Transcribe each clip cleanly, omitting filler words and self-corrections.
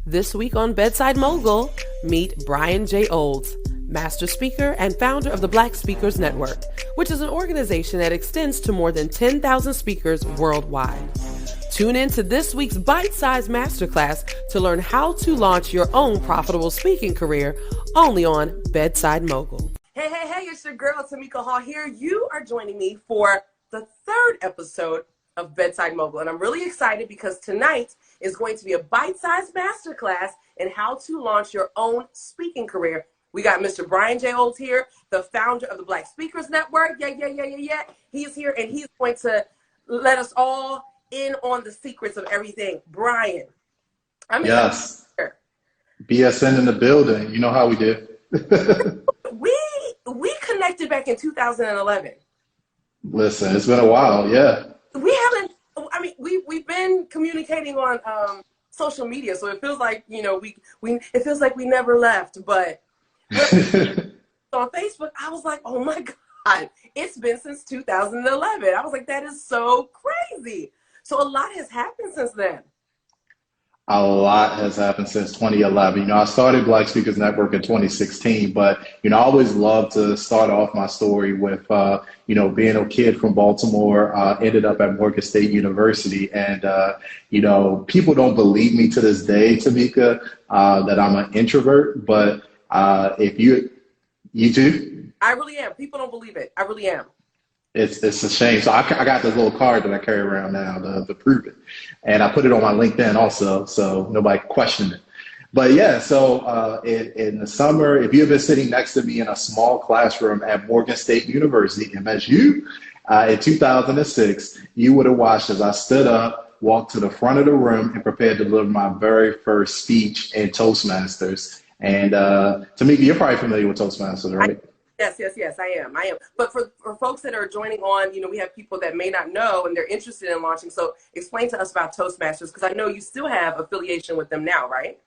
This week on Bedside Mogul, meet Brian J. Olds, master speaker and founder of the Black Speakers Network, which is an organization that extends to more than 10,000 speakers worldwide. Tune in to this week's bite-sized masterclass to learn how to launch your own profitable speaking career only on Bedside Mogul. Hey, it's your girl, Tamika Hall here. You are joining me for the third episode of Bedside Mogul, and I'm really excited because tonight is going to be a bite-sized masterclass in how to launch your own speaking career. We got Mr. Brian J. Olds here, the founder of the Black Speakers Network. Yeah. He's here, and he's going to let us all in on the secrets of everything. Brian, I'm yes. BSN in the building. You know how we do. we connected back in 2011. Listen, it's been a while. Yeah. We've been communicating on social media, so it feels like, it feels like we never left. But on Facebook, I was like, oh my God, it's been since 2011. I was like, that is so crazy. So a lot has happened since then. A lot has happened since 2011. I started Black Speakers Network in 2016, but, I always love to start off my story with, being a kid from Baltimore, ended up at Morgan State University. And, people don't believe me to this day, Tamika, that I'm an introvert. But if you too? I really am. People don't believe it. I really am. It's a shame. So I got this little card that I carry around now to prove it. And I put it on my LinkedIn also, so nobody can question it. But yeah, so in the summer, if you've been sitting next to me in a small classroom at Morgan State University, MSU, in 2006, you would have watched as I stood up, walked to the front of the room, and prepared to deliver my very first speech in Toastmasters. And Tamika, you're probably familiar with Toastmasters, right? Yes, I am. But for folks that are joining on, we have people that may not know and they're interested in launching. So explain to us about Toastmasters, because I know you still have affiliation with them now, right?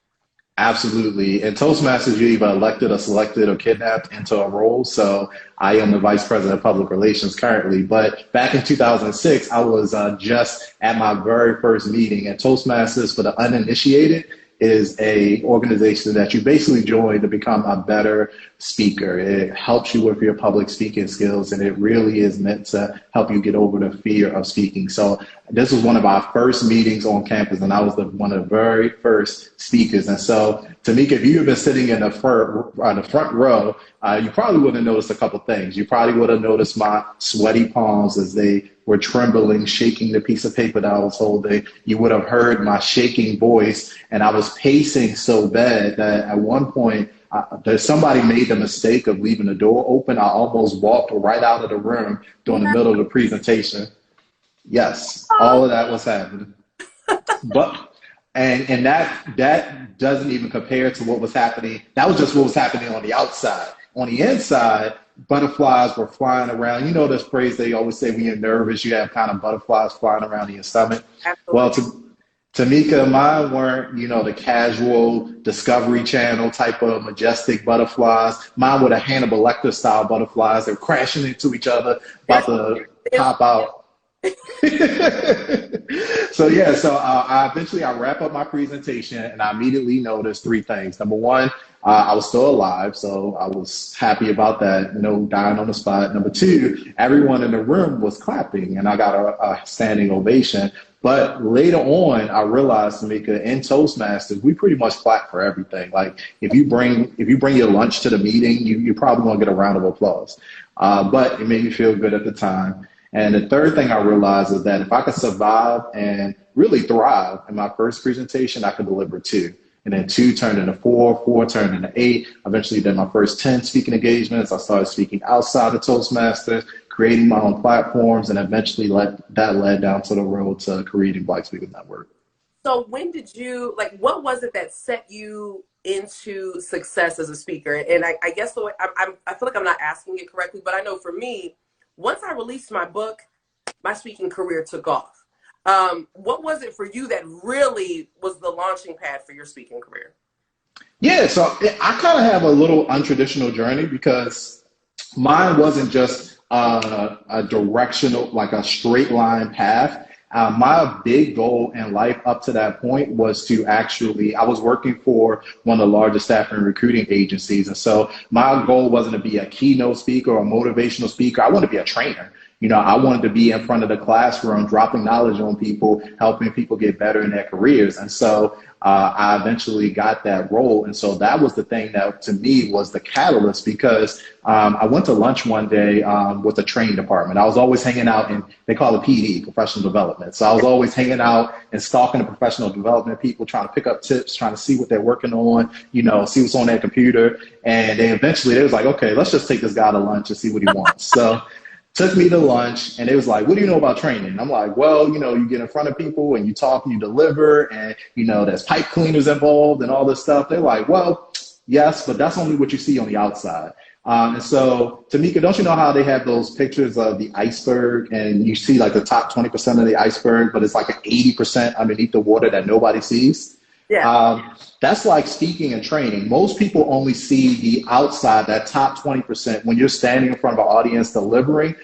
Absolutely. In Toastmasters, you're either elected or selected or kidnapped into a role. So I am the vice president of public relations currently. But back in 2006, I was just at my very first meeting. At Toastmasters, for the uninitiated, is a organization that you basically join to become a better speaker. It helps you with your public speaking skills, and it really is meant to help you get over the fear of speaking. So this was one of our first meetings on campus, and I was one of the very first speakers. And so, Tamika, if you had been sitting in the front row, you probably would have noticed a couple things. You probably would have noticed my sweaty palms as they were trembling, shaking the piece of paper that I was holding. You would have heard my shaking voice, and I was pacing so bad that at one point, somebody made the mistake of leaving the door open. I almost walked right out of the room during the middle of the presentation. Yes, all of that was happening. And that doesn't even compare to what was happening. That was just what was happening on the outside. On the inside, butterflies were flying around. You know this phrase they always say when you're nervous, you have kind of butterflies flying around in your stomach. Absolutely. Well, Tamika, mine weren't, the casual Discovery Channel type of majestic butterflies. Mine were the Hannibal Lecter style butterflies. They're crashing into each other, about to pop out. So I eventually wrap up my presentation, and I immediately noticed three things. Number one, I was still alive, so I was happy about that, dying on the spot. Number two, everyone in the room was clapping, and I got a standing ovation. But later on, I realized, Tamika, in Toastmasters, we pretty much clap for everything. Like if you bring your lunch to the meeting, you're probably gonna get a round of applause. But it made me feel good at the time. And the third thing I realized is that if I could survive and really thrive in my first presentation, I could deliver two. And then two turned into four turned into 8. Eventually did my first 10 speaking engagements. I started speaking outside of Toastmasters, creating my own platforms, and eventually that led down to the road to creating Black Speakers Network. So when did you, what was it that set you into success as a speaker? And I guess I feel like I'm not asking it correctly, but I know for me, once I released my book, my speaking career took off. What was it for you that really was the launching pad for your speaking career? Yeah, so I kind of have a little untraditional journey because mine wasn't just a directional, like a straight line path. My big goal in life up to that point was to actually, I was working for one of the largest staffing and recruiting agencies. And so my goal wasn't to be a keynote speaker or a motivational speaker. I wanted to be a trainer. I wanted to be in front of the classroom, dropping knowledge on people, helping people get better in their careers. And so I eventually got that role. And so that was the thing that to me was the catalyst, because I went to lunch one day with the training department. I was always hanging out in, they call it PD, professional development. So I was always hanging out and stalking the professional development people, trying to pick up tips, trying to see what they're working on, see what's on their computer. And they was like, okay, let's just take this guy to lunch and see what he wants. So took me to lunch, and it was like, what do you know about training? And I'm like, well, you get in front of people and you talk and you deliver, and, there's pipe cleaners involved and all this stuff. They're like, well, yes, but that's only what you see on the outside. And so, Tamika, don't you know how they have those pictures of the iceberg, and you see like the top 20% of the iceberg, but it's like an 80% underneath the water that nobody sees? Yeah. That's like speaking and training. Most people only see the outside, that top 20%, when you're standing in front of an audience delivering.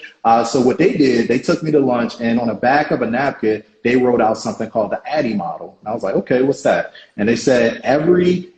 So what they did, they took me to lunch, and on the back of a napkin, they wrote out something called the Addie Model. And I was like, okay, what's that? And they said every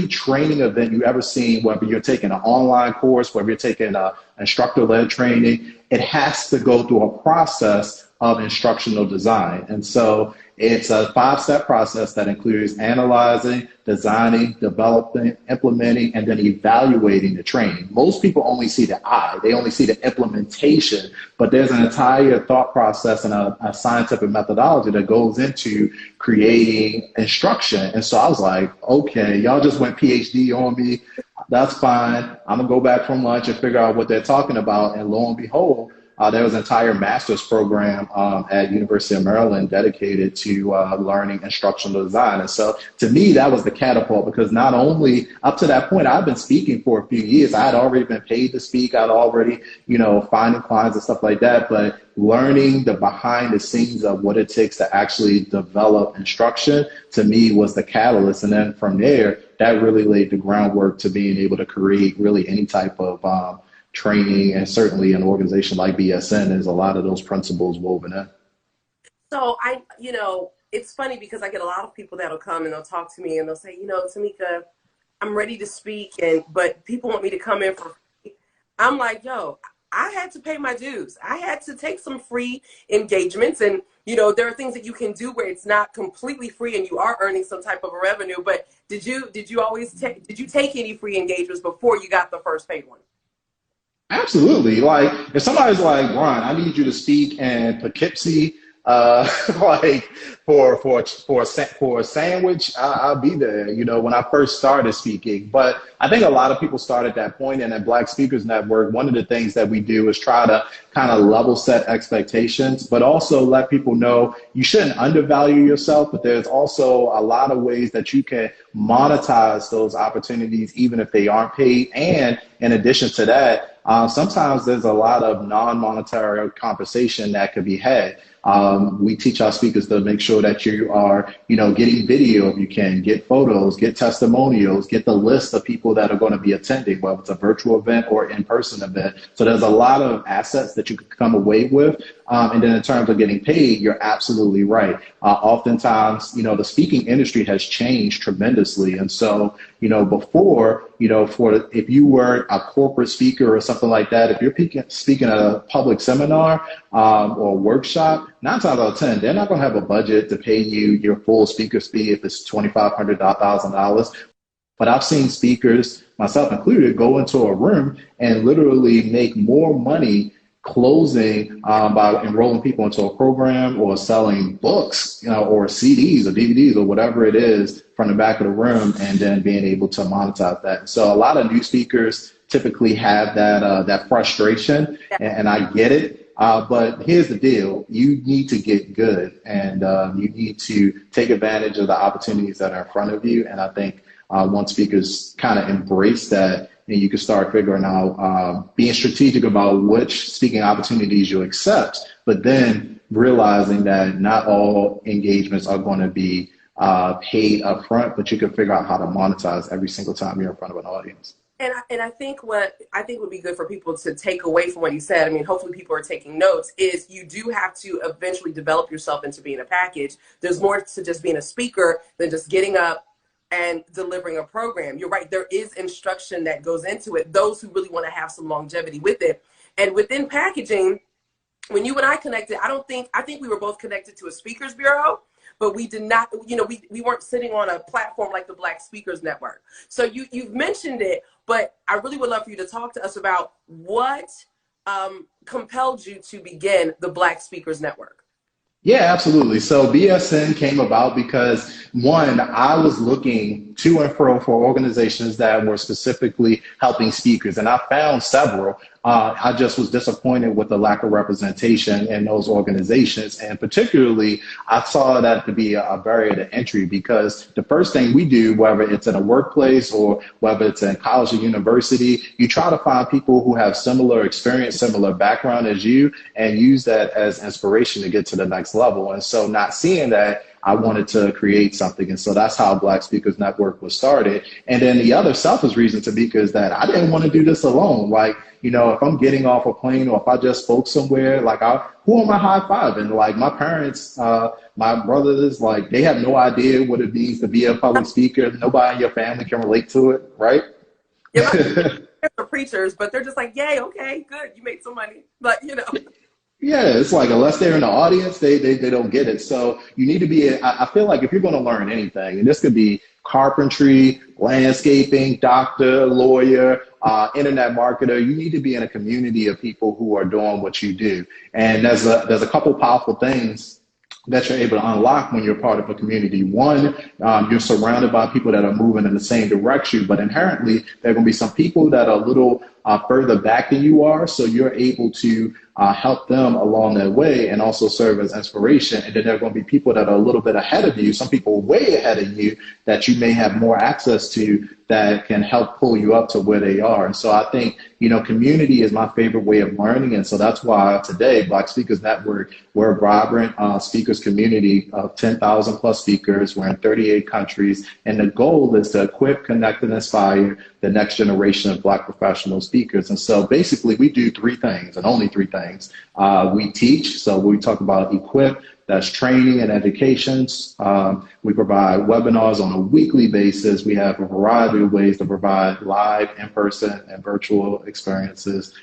training event you ever seen, whether you're taking an online course, whether you're taking an instructor-led training, it has to go through a process of instructional design. And so it's a 5-step process that includes analyzing, designing, developing, implementing, and then evaluating the training. Most people only see the I, they only see the implementation, but there's an entire thought process and a scientific methodology that goes into creating instruction. And so I was like, okay, y'all just went PhD on me. That's fine. I'm gonna go back from lunch and figure out what they're talking about. And lo and behold, there was an entire master's program at University of Maryland dedicated to learning instructional design. And so to me, that was the catapult, because not only up to that point, I've been speaking for a few years. I had already been paid to speak. I'd already, finding clients and stuff like that. But learning the behind the scenes of what it takes to actually develop instruction, to me, was the catalyst. And then from there, that really laid the groundwork to being able to create really any type of training, and certainly an organization like BSN, there's a lot of those principles woven in. So it's funny because I get a lot of people that'll come and they'll talk to me and they'll say, Tamika, I'm ready to speak, but people want me to come in for free. I'm like, yo, I had to pay my dues. I had to take some free engagements, and there are things that you can do where it's not completely free and you are earning some type of a revenue. But did you take any free engagements before you got the first paid one? Absolutely. Like, if somebody's like, Ron, I need you to speak in Poughkeepsie, like for a sandwich, I'll be there, when I first started speaking. But I think a lot of people start at that point, and at Black Speakers Network, one of the things that we do is try to kind of level set expectations, but also let people know you shouldn't undervalue yourself, but there's also a lot of ways that you can monetize those opportunities, even if they aren't paid. And in addition to that, sometimes there's a lot of non-monetary compensation that could be had. We teach our speakers to make sure that you are, getting video if you can, get photos, get testimonials, get the list of people that are going to be attending, whether it's a virtual event or in-person event. So there's a lot of assets that you could come away with. And then in terms of getting paid, you're absolutely right. Oftentimes, the speaking industry has changed tremendously. And so, before, if you were a corporate speaker or something like that, if you're speaking at a public seminar or a workshop, 9 times out of 10, they're not going to have a budget to pay you your full speaker's fee if it's $2,500, $1,000. But I've seen speakers, myself included, go into a room and literally make more money closing by enrolling people into a program or selling books, or CDs or DVDs or whatever it is from the back of the room, and then being able to monetize that. So a lot of new speakers typically have that frustration, and I get it. But here's the deal. You need to get good, and you need to take advantage of the opportunities that are in front of you. And I think once speakers kind of embrace that, and you can start figuring out, being strategic about which speaking opportunities you accept, but then realizing that not all engagements are going to be paid up front, but you can figure out how to monetize every single time you're in front of an audience. And I think what I think would be good for people to take away from what you said, I mean, hopefully people are taking notes, is you do have to eventually develop yourself into being a package. There's more to just being a speaker than just getting up and delivering a program. You're right. There is instruction that goes into it. Those who really want to have some longevity with it. And within packaging, when you and I connected, I think we were both connected to a speakers bureau, but we did not, we weren't sitting on a platform like the Black Speakers Network. So you've mentioned it, but I really would love for you to talk to us about what compelled you to begin the Black Speakers Network. Yeah, absolutely. So BSN came about because, one, I was looking to and fro for organizations that were specifically helping speakers, and I found several. I just was disappointed with the lack of representation in those organizations, and particularly I saw that to be a barrier to entry, because the first thing we do, whether it's in a workplace or whether it's in college or university, you try to find people who have similar experience, similar background as you, and use that as inspiration to get to the next level. And so not seeing that, I wanted to create something. And so that's how Black Speakers Network was started. And then the other selfish reason to me is that I didn't want to do this alone. Like, if I'm getting off a plane or if I just spoke somewhere, like, who am I high-fiving? Like, my parents, my brothers, like, they have no idea what it means to be a public speaker. Nobody in your family can relate to it, right? Yeah, they're preachers, but they're just like, yay, okay, good, you made some money. But, Yeah, it's like unless they're in the audience, they don't get it. So you need to be, I feel like if you're going to learn anything, and this could be carpentry, landscaping, doctor, lawyer, internet marketer, you need to be in a community of people who are doing what you do. And there's a couple powerful things that you're able to unlock when you're part of a community. One, you're surrounded by people that are moving in the same direction, but inherently there are going to be some people that are a little further back than you are, so you're able to help them along their way and also serve as inspiration. And then there are going to be people that are a little bit ahead of you, some people way ahead of you that you may have more access to that can help pull you up to where they are. And so I think, community is my favorite way of learning. And so that's why today, Black Speakers Network, we're a vibrant speakers community of 10,000 plus speakers. We're in 38 countries. And the goal is to equip, connect, and inspire the next generation of Black professional speakers. And so basically we do three things, and only three things. We teach, so we talk about equip, that's training and educations. We provide webinars on a weekly basis. We have a variety of ways to provide live, in-person, and virtual experiences.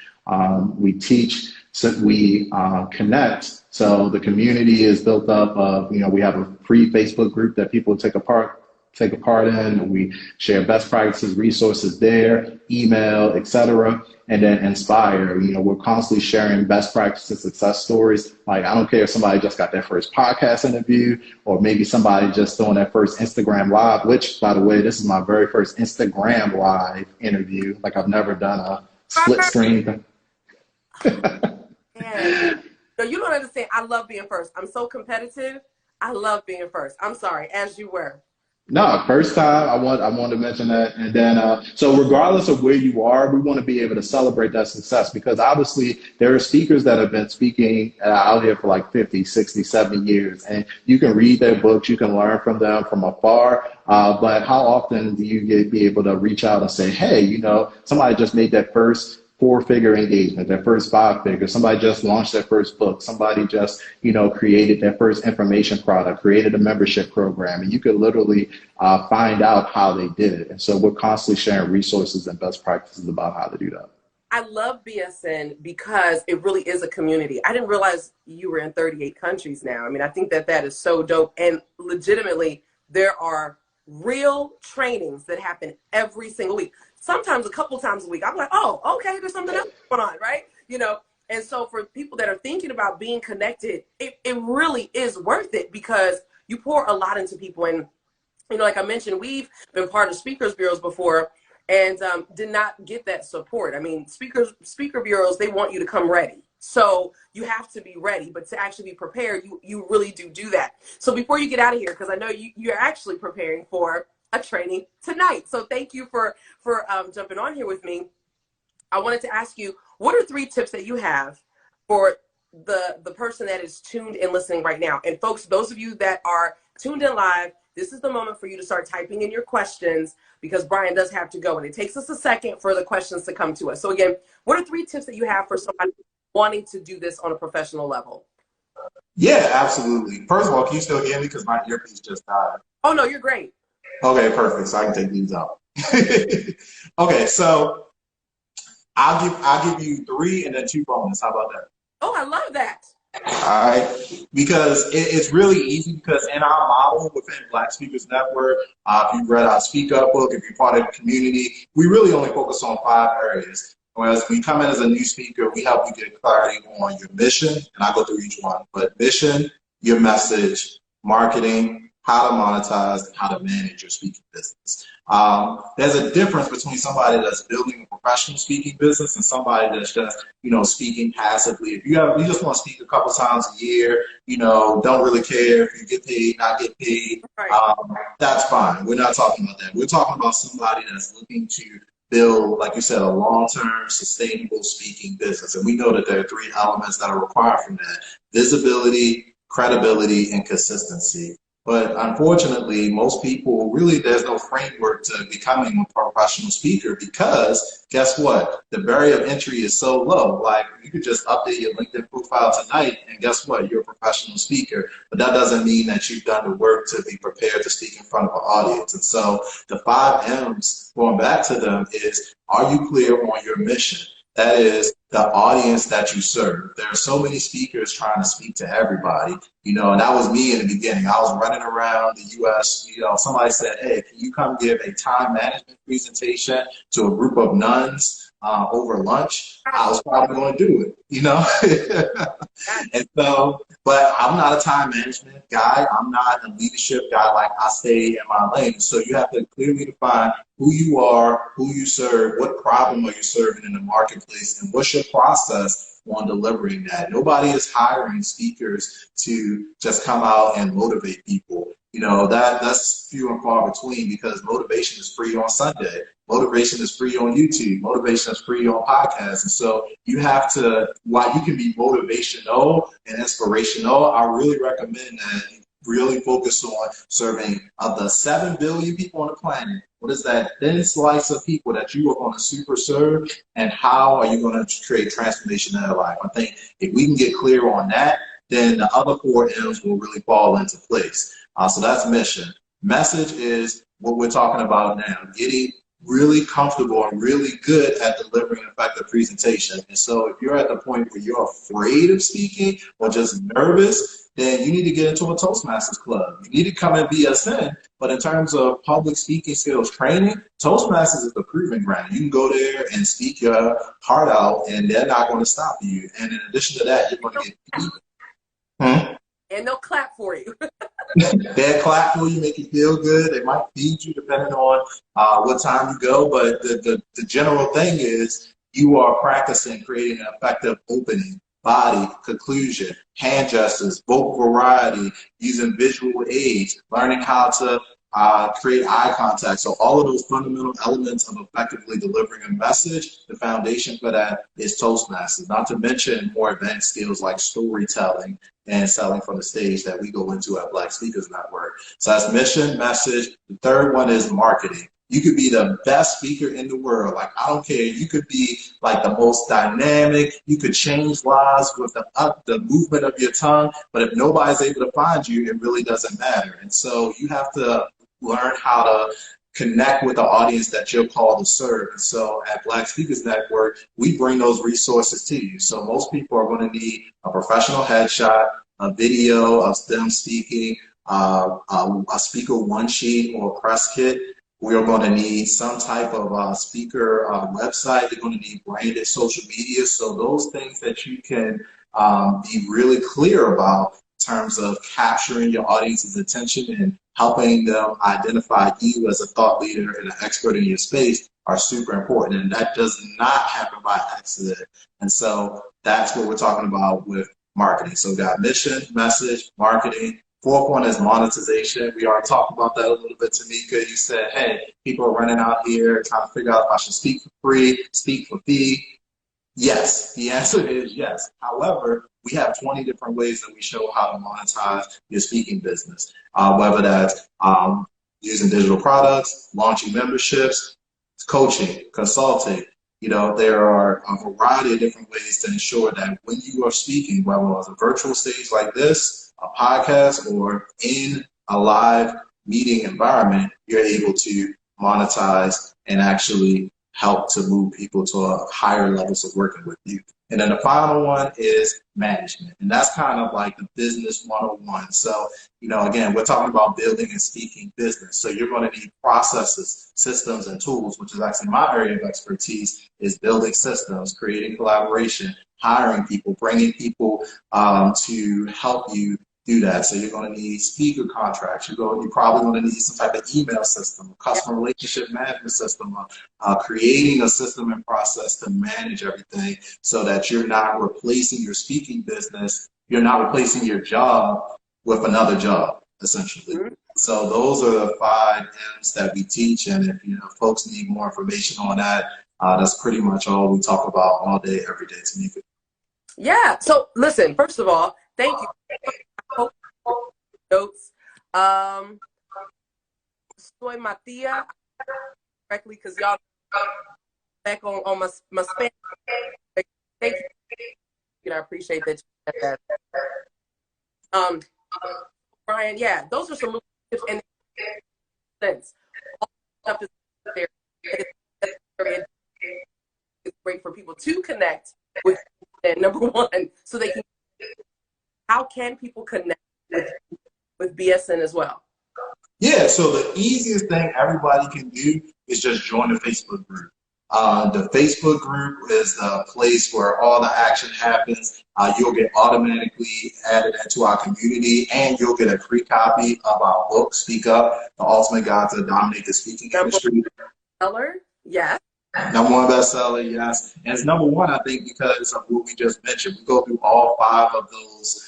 We teach, so we connect. So the community is built up of, we have a free Facebook group that people take a part in. We share best practices, resources there, email, etc. And then inspire. We're constantly sharing best practices, success stories. Like, I don't care if somebody just got their first podcast interview, or maybe somebody just doing their first Instagram live, which, by the way, this is my very first Instagram live interview. Like, I've never done a split screen thing. Man. No, you don't understand. I love being first. I'm so competitive. I love being first. I'm sorry, as you were. No, first time, I want to mention that. And then, so regardless of where you are, we want to be able to celebrate that success, because obviously there are speakers that have been speaking out here for like 50, 60, 70 years. And you can read their books, you can learn from them from afar. But how often do you be able to reach out and say, hey, somebody just made that first 4-figure engagement, their first 5-figure, somebody just launched their first book, somebody just, created their first information product, created a membership program, and you could literally find out how they did it. And so we're constantly sharing resources and best practices about how to do that. I love BSN because it really is a community. I didn't realize you were in 38 countries now. I mean, I think that is so dope. And legitimately, there are real trainings that happen every single week. Sometimes a couple times a week. I'm like, oh, okay, there's something else going on, right? And so for people that are thinking about being connected, it really is worth it, because you pour a lot into people. And, like I mentioned, we've been part of speakers bureaus before and did not get that support. I mean, speaker bureaus, they want you to come ready. So you have to be ready, but to actually be prepared, you really do that. So before you get out of here, because I know you're actually preparing for a training tonight. So thank you for jumping on here with me. I wanted to ask you, what are 3 tips that you have for the person that is tuned in listening right now? And folks, those of you that are tuned in live, this is the moment for you to start typing in your questions because Brian does have to go. And it takes us a second for the questions to come to us. So again, what are 3 tips that you have for somebody wanting to do this on a professional level? Yeah, absolutely. First of all, can you still hear me? Because my earpiece just died. Oh, no, you're great. Okay, perfect. So I can take these out. Okay, so I'll give you 3 and then 2 bonus. How about that? Oh, I love that. All right, because it's really easy because in our model within Black Speakers Network, if you've read our Speak Up book, if you're part of the community, we really only focus on 5 areas. Whereas when you come in as a new speaker, we help you get clarity on your mission, and I'll go through each one, but mission, your message, marketing, how to monetize, and how to manage your speaking business. There's a difference between somebody that's building a professional speaking business and somebody that's just, speaking passively. If you just want to speak a couple times a year, don't really care if you get paid, not get paid, Right. that's fine. We're not talking about that. We're talking about somebody that's looking to build, like you said, a long-term, sustainable speaking business. And we know that there are 3 elements that are required from that: visibility, credibility, and consistency. But unfortunately, most people, really, there's no framework to becoming a professional speaker because guess what? The barrier of entry is so low. Like, you could just update your LinkedIn profile tonight and guess what? You're a professional speaker. But that doesn't mean that you've done the work to be prepared to speak in front of an audience. And so the 5 M's, going back to them, is, are you clear on your mission? That is the audience that you serve. There are so many speakers trying to speak to everybody, and that was me in the beginning. I was running around the U.S., somebody said, hey, can you come give a time management presentation to a group of nuns over lunch? I was probably going to do it, And so, but I'm not a time management guy. I'm not a leadership guy. Like, I stay in my lane. So you have to clearly define who you are, who you serve, what problem are you serving in the marketplace, and what's your process on delivering that. Nobody is hiring speakers to just come out and motivate people. That's few and far between because motivation is free on Sunday. Motivation is free on YouTube. Motivation is free on podcasts. And so you have to, while you can be motivational and inspirational, I really recommend that you really focus on serving of the 7 billion people on the planet. What is that thin slice of people that you are going to super serve, and how are you going to create transformation in their life? I think if we can get clear on that, then the other 4 M's will really fall into place. So that's mission. Message is what we're talking about now, getting really comfortable and really good at delivering an effective presentation. And so if you're at the point where you're afraid of speaking or just nervous, then you need to get into a Toastmasters club. You need to come in BSN, but in terms of public speaking skills training, Toastmasters is the proving ground. You can go there and speak your heart out, and they're not going to stop you. And in addition to that, you're going to get paid. And they'll clap for you. They'll clap for you, make you feel good. They might feed you depending on what time you go. But the general thing is you are practicing creating an effective opening, body, conclusion, hand gestures, vocal variety, using visual aids, learning how to create eye contact. So all of those fundamental elements of effectively delivering a message, the foundation for that is Toastmasters, not to mention more advanced skills like storytelling and selling from the stage that we go into at Black Speakers Network. So that's mission, message. The third one is marketing. You could be the best speaker in the world. Like, I don't care. You could be like the most dynamic. You could change lives with the movement of your tongue. But if nobody's able to find you, it really doesn't matter. And so you have to learn how to connect with the audience that you're called to serve. And so at Black Speakers Network, we bring those resources to you. So most people are going to need a professional headshot, a video of them speaking, a speaker one sheet or a press kit. We are going to need some type of speaker website. They're going to need branded social media. So those things that you can be really clear about in terms of capturing your audience's attention and helping them identify you as a thought leader and an expert in your space are super important. And that does not happen by accident. And so that's what we're talking about with marketing. So we got mission, message, marketing. 4th one is monetization. We already talked about that a little bit, Tamika. You said, hey, people are running out here trying to figure out if I should speak for free, speak for fee. Yes, the answer is yes. However, we have 20 different ways that we show how to monetize your speaking business, whether that's using digital products, launching memberships, coaching, consulting. You know, there are a variety of different ways to ensure that when you are speaking, whether on a virtual stage like this, a podcast, or in a live meeting environment, you're able to monetize and actually help to move people to higher levels of working with you. And then the final one is management. And that's kind of like the business 101. So, you know, again, we're talking about building and speaking business. So you're going to need processes, systems, and tools, which is actually my area of expertise, is building systems, creating collaboration, hiring people, bringing people to help you do that. So you're going to need speaker contracts. You're probably going to need some type of email system, customer relationship management system, creating a system and process to manage everything so that you're not replacing your speaking business. You're not replacing your job with another job, essentially. Mm-hmm. So those are the 5 M's that we teach. And if folks need more information on that, that's pretty much all we talk about all day, every day, Tamika. Yeah. So listen, first of all, thank you. Notes. Soy Matia, correctly, because y'all back on my Spanish. Thank you. I appreciate that you said that. Brian, yeah, those are some little tips and sense. All stuff is there. It's great for people to connect with number one, so they can. How can people connect with BSN as well? Yeah, so the easiest thing everybody can do is just join the Facebook group. The Facebook group is the place where all the action happens. You'll get automatically added into our community, and you'll get a free copy of our book, Speak Up, The Ultimate Guide to Dominate the Speaking Industry. Bestseller, yes. #1 bestseller, yes. And it's #1, I think, because of what we just mentioned. We go through all 5 of those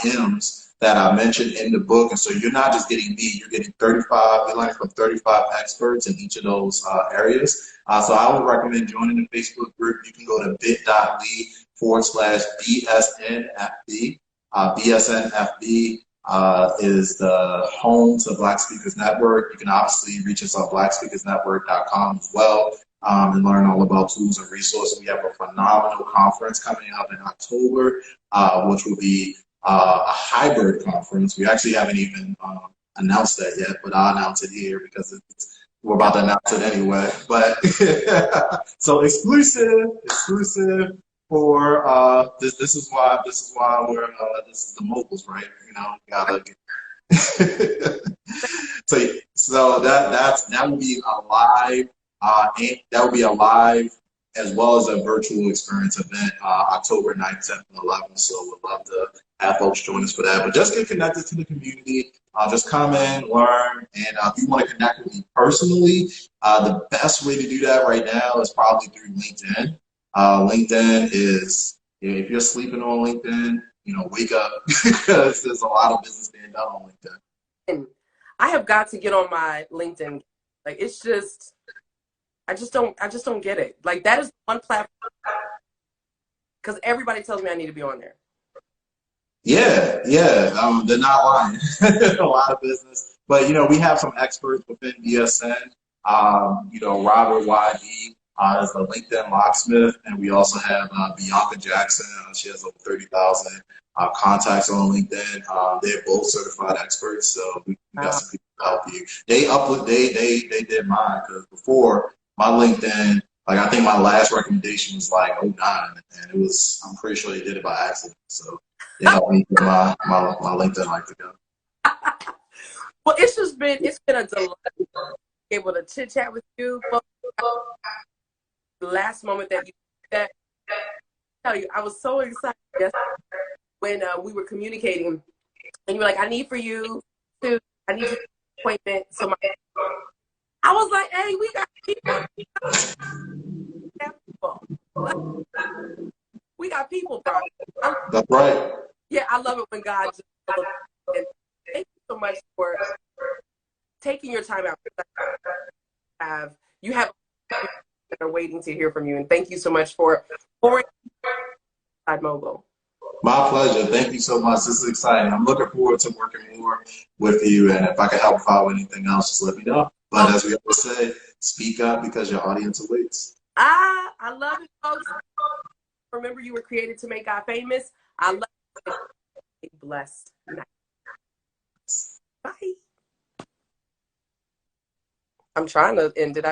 M's that I mentioned in the book. And so you're not just getting me, you're getting 35, you're learning from 35 experts in each of those areas. So I would recommend joining the Facebook group. You can go to bit.ly/BSNFB. BSNFB is the home to Black Speakers Network. You can obviously reach us on blackspeakersnetwork.com as well. And learn all about tools and resources. We have a phenomenal conference coming up in October, which will be a hybrid conference. We actually haven't even announced that yet, but I'll announce it here because we're about to announce it anyway. But so exclusive for this is why we're this is the moguls, right? You know, gotta get so that will be a live. That will be a live as well as a virtual experience event October 9th, 10th, and 11th. So we'd love to have folks join us for that. But just get connected to the community. Just come in, learn. And if you want to connect with me personally, the best way to do that right now is probably through LinkedIn. LinkedIn is, if you're sleeping on LinkedIn, wake up because there's a lot of business being done on LinkedIn. And I have got to get on my LinkedIn. Like, it's just... I just don't get it. Like, that is one platform because everybody tells me I need to be on there. Yeah. They're not lying. A lot of business, but we have some experts within BSN. Robert YD is the LinkedIn locksmith, and we also have Bianca Jackson. She has over 30,000 contacts on LinkedIn. They're both certified experts, so we got some people to help you. They did mine because before. My LinkedIn, like I think my last recommendation was like 09, and it was, I'm pretty sure they did it by accident. So they helped me get my LinkedIn like to go. Well, it's been a delight to be able to chit chat with you. The last moment that you said, I tell you, I was so excited when we were communicating, and you were like, I need you to appointment. So I was like, hey, we got people. We got people, bro. That's right. Yeah, I love it when God just, and thank you so much for taking your time out. You have that are waiting to hear from you, and thank you so much for BEDSIDE Mogul. My pleasure. Thank you so much. This is exciting. I'm looking forward to working more with you. And if I can help out with anything else, just let me know. But as we always say, speak up because your audience awaits. I love it, folks. Remember, you were created to make God famous. I love you. Be blessed. Bye. I'm trying to end it.